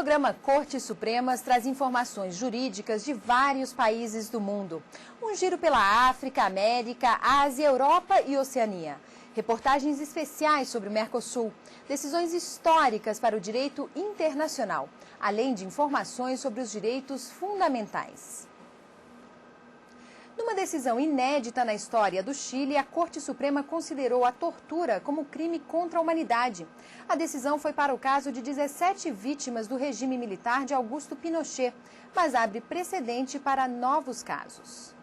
programa Cortes Supremas traz informações jurídicas de vários países do mundo. Um giro pela África, América, Ásia, Europa e Oceania. Reportagens especiais sobre o Mercosul, decisões históricas para o direito internacional, além de informações sobre os direitos fundamentais. Numa decisão inédita na história do Chile, a Corte Suprema considerou a tortura como crime contra a humanidade. A decisão foi para o caso de 17 vítimas do regime militar de Augusto Pinochet, mas abre precedente para novos casos.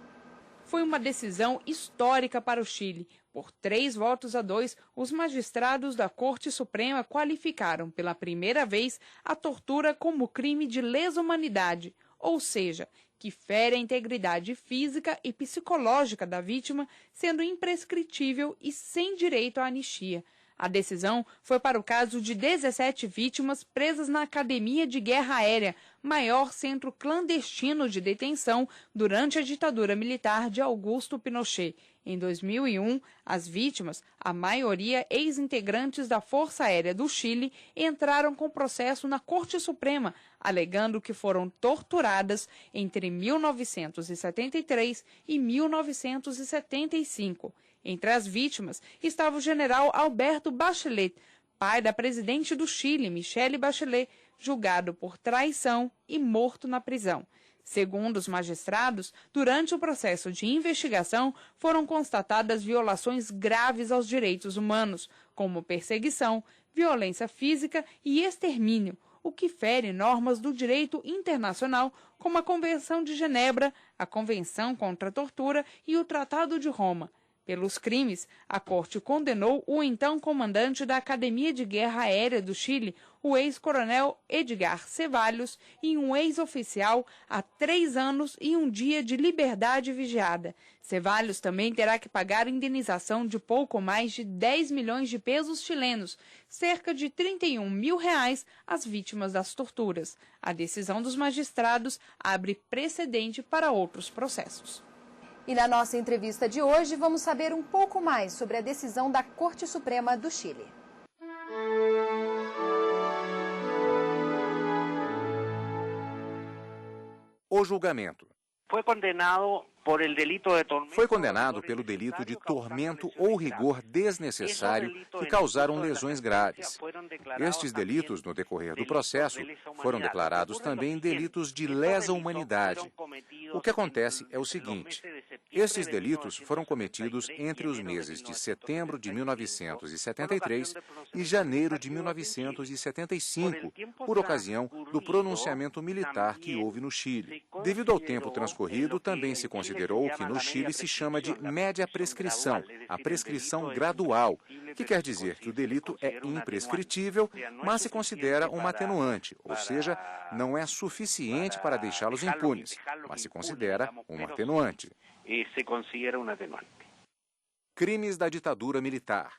Foi uma decisão histórica para o Chile. Por 3 votos a 2, os magistrados da Corte Suprema qualificaram pela primeira vez a tortura como crime de lesa humanidade, ou seja, que fere a integridade física e psicológica da vítima, sendo imprescritível e sem direito à anistia. A decisão foi para o caso de 17 vítimas presas na Academia de Guerra Aérea, maior centro clandestino de detenção durante a ditadura militar de Augusto Pinochet. Em 2001, as vítimas, a maioria ex-integrantes da Força Aérea do Chile, entraram com processo na Corte Suprema, alegando que foram torturadas entre 1973 e 1975. Entre as vítimas estava o general Alberto Bachelet, pai da presidente do Chile, Michelle Bachelet, julgado por traição e morto na prisão. Segundo os magistrados, durante o processo de investigação foram constatadas violações graves aos direitos humanos, como perseguição, violência física e extermínio, o que fere normas do direito internacional, como a Convenção de Genebra, a Convenção contra a Tortura e o Tratado de Roma. Pelos crimes, a Corte condenou o então comandante da Academia de Guerra Aérea do Chile, o ex-coronel Edgar Ceballos, e um ex-oficial a 3 anos e 1 dia de liberdade vigiada. Ceballos também terá que pagar indenização de pouco mais de 10 milhões de pesos chilenos, cerca de 31 mil reais, às vítimas das torturas. A decisão dos magistrados abre precedente para outros processos. E na nossa entrevista de hoje, vamos saber um pouco mais sobre a decisão da Corte Suprema do Chile. O julgamento. Foi condenado pelo delito de tormento ou rigor desnecessário que causaram lesões graves. Estes delitos, no decorrer do processo, foram declarados também delitos de lesa humanidade. O que acontece é o seguinte: estes delitos foram cometidos entre os meses de setembro de 1973 e janeiro de 1975, por ocasião do pronunciamento militar que houve no Chile. Devido ao tempo transcorrido, também se considerou que no Chile se chama de média prescrição, a prescrição gradual, que quer dizer que o delito é imprescritível, mas se considera uma atenuante, ou seja, não é suficiente para deixá-los impunes, mas se considera uma atenuante. Crimes da ditadura militar.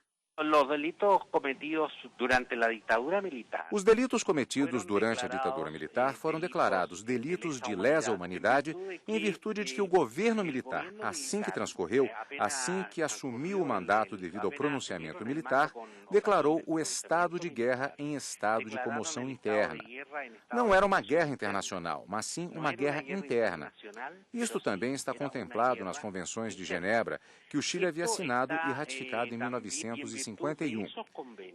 Os delitos cometidos durante a ditadura militar foram declarados delitos de lesa humanidade em virtude de que o governo militar, assim que transcorreu, assim que assumiu o mandato devido ao pronunciamento militar, declarou o estado de guerra em estado de comoção interna. Não era uma guerra internacional, mas sim uma guerra interna. Isto também está contemplado nas convenções de Genebra, que o Chile havia assinado e ratificado em 1951.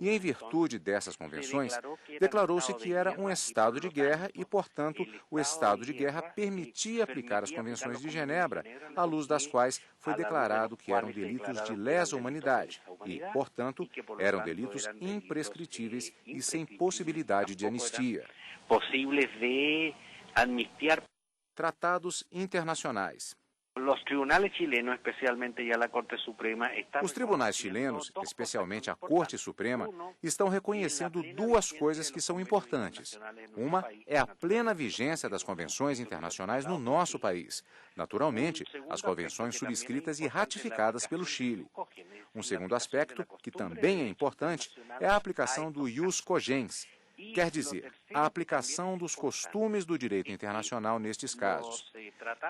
E em virtude dessas convenções, declarou-se que era um estado de guerra e, portanto, o estado de guerra permitia aplicar as convenções de Genebra, à luz das quais foi declarado que eram delitos de lesa humanidade e, portanto, eram delitos imprescritíveis e sem possibilidade de anistia. Tratados internacionais. Os tribunais chilenos, especialmente a Corte Suprema, estão reconhecendo duas coisas que são importantes. Uma é a plena vigência das convenções internacionais no nosso país. Naturalmente, as convenções subscritas e ratificadas pelo Chile. Um segundo aspecto, que também é importante, é a aplicação do ius cogens. Quer dizer, a aplicação dos costumes do direito internacional nestes casos.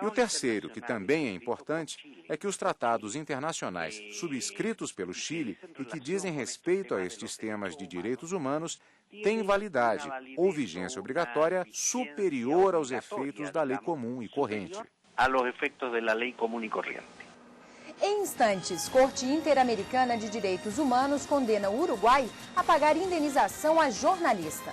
E o terceiro, que também é importante, é que os tratados internacionais subscritos pelo Chile e que dizem respeito a estes temas de direitos humanos têm validade ou vigência obrigatória superior aos efeitos da lei comum e corrente. Em instantes, Corte Interamericana de Direitos Humanos condena o Uruguai a pagar indenização a jornalista.